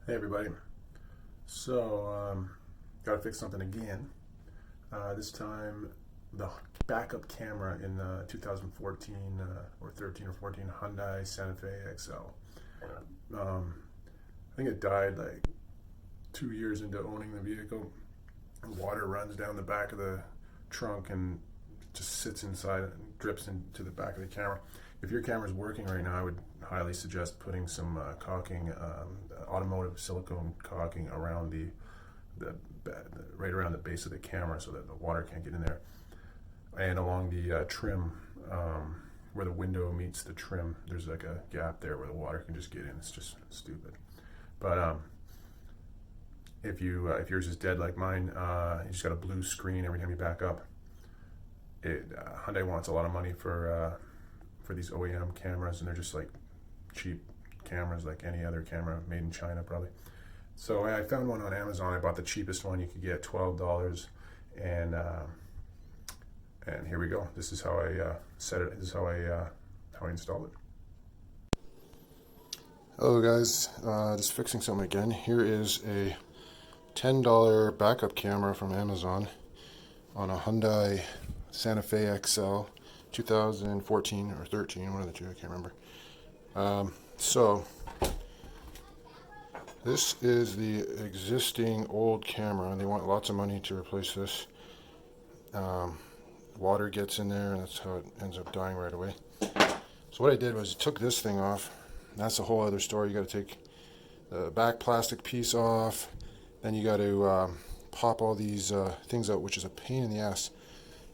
Hey everybody. So, gotta fix something again. This time, the backup camera in the 2014 or 13 or 14 Hyundai Santa Fe XL. I think it died like 2 years into owning the vehicle. Water runs down the back of the trunk and just sits inside and drips into the back of the camera. If your camera's working right now, I would highly suggest putting some caulking, automotive silicone caulking around right around the base of the camera so that the water can't get in there, and along the trim where the window meets the trim. There's like a gap there where the water can just get in. It's just stupid. But if yours is dead like mine, you just got a blue screen every time you back up. Hyundai wants a lot of money for these OEM cameras, and they're just like cheap cameras like any other camera made in China probably. So I found one on Amazon. I bought the cheapest one you could get, $12, and here we go. This is how I set it. This is how I installed it. Hello guys, just fixing something again. Here is a $10 backup camera from Amazon on a Hyundai Santa Fe XL 2014 or 13, one of the two, I can't remember. So this is the existing old camera, and they want lots of money to replace this. Water gets in there, and that's how it ends up dying right away. So what I did was took this thing off. That's a whole other story. You got to take the back plastic piece off, then you got to pop all these things out, which is a pain in the ass.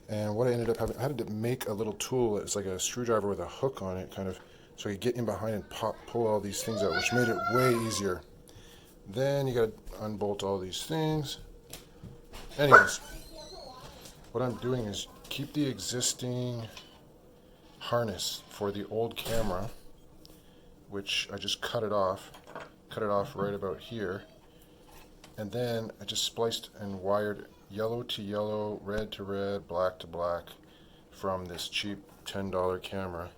And what I ended up having, I had to make a little tool. It's like a screwdriver with a hook on it, kind of, so you get in behind and pull all these things out, which made it way easier. Then you got to unbolt all these things. Anyways, what I'm doing is keep the existing harness for the old camera, which I just cut it off right about here, and then I just spliced and wired yellow to yellow, red to red, black to black from this cheap $10 camera.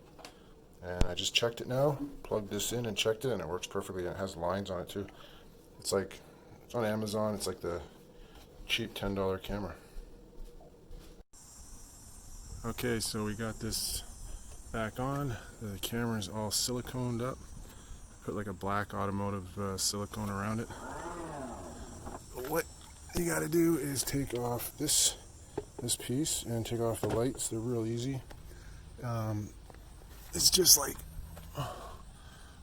And I just checked it now, plugged this in and checked it, and it works perfectly. And it has lines on it too. It's on Amazon. It's like the cheap $10 camera. Okay, so we got this back on. The camera's all siliconed up. Put like a black automotive silicone around it. What you got to do is take off this piece and take off the lights. They're real easy. It's just like,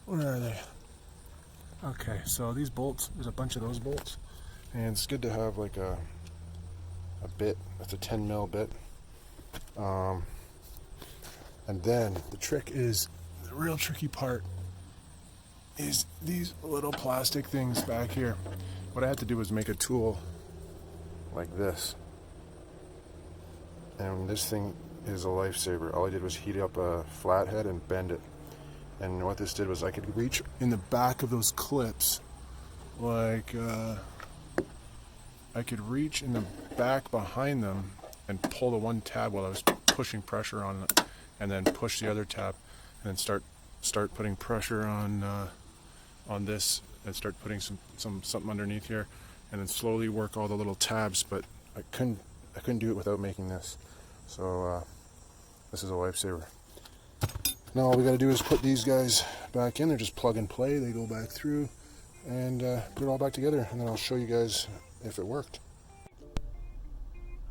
where are they? Okay, so these bolts, there's a bunch of those bolts, and it's good to have like a bit. That's a 10 mil bit. And then the real tricky part is these little plastic things back here. What I had to do was make a tool like this, and this thing is a lifesaver. All I did was heat up a flathead and bend it, and what this did was I could reach in the back of those clips, like I could reach in the back behind them and pull the one tab while I was pushing pressure on it, and then push the other tab, and then start putting pressure on this, and start putting something underneath here, and then slowly work all the little tabs. But I couldn't do it without making this. So this is a lifesaver. Now all we got to do is put these guys back in. They're just plug and play. They go back through, and put it all back together, and then I'll show you guys if it worked.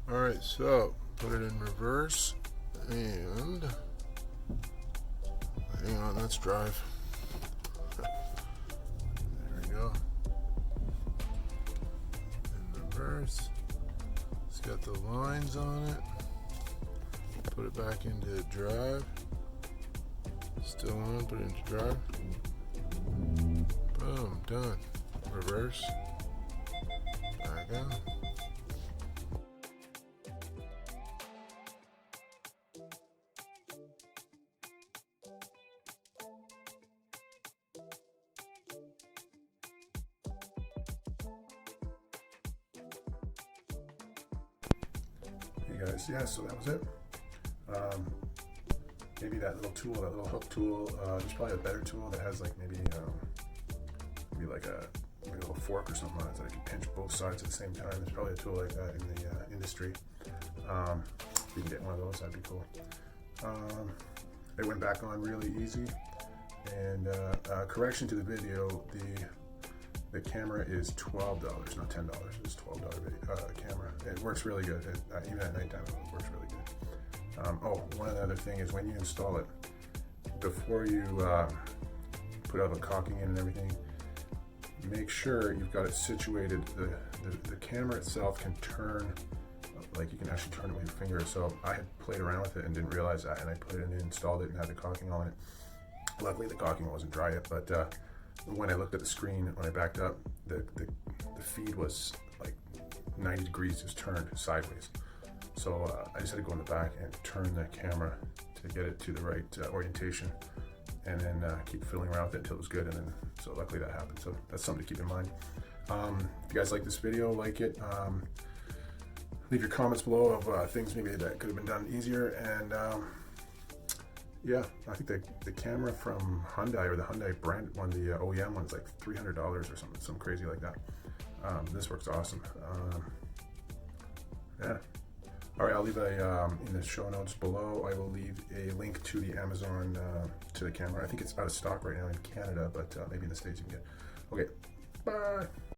All right, so put it in reverse, and hang on, let's drive. There we go. In reverse. It's got the lines on it. Put it back into drive. Still on, put it into drive. Boom, done. Reverse. Back on. Hey guys, yeah, so that was it. Maybe that little tool, that little hook tool, there's probably a better tool that has like maybe like a like a little fork or something on it that I can pinch both sides at the same time. There's probably a tool like that in the industry. If you can get one of those, that'd be cool. It went back on really easy. And correction to the video, the camera is $12, not $10. It's $12 camera. It works really good. Even at nighttime, it works really good. Oh, one other thing is when you install it, before you put all the caulking in and everything, make sure you've got it situated. The camera itself can turn, like you can actually turn it with your finger. So I had played around with it and didn't realize that, and I put it in and installed it and had the caulking on it. Luckily the caulking wasn't dry yet, but when I looked at the screen, when I backed up, the feed was like 90 degrees, just turned sideways. So I just had to go in the back and turn the camera to get it to the right orientation, and then keep fiddling around with it until it was good, and then so luckily that happened. So that's something to keep in mind. If you guys like this video, like it, leave your comments below of things maybe that could have been done easier. And yeah, I think the camera from Hyundai, or the Hyundai brand one, the OEM one, is like $300 or something crazy like that. This works awesome. Yeah. All right, I'll leave in the show notes below, I will leave a link to the Amazon, to the camera. I think it's out of stock right now in Canada, but maybe in the States you can get. Okay, bye.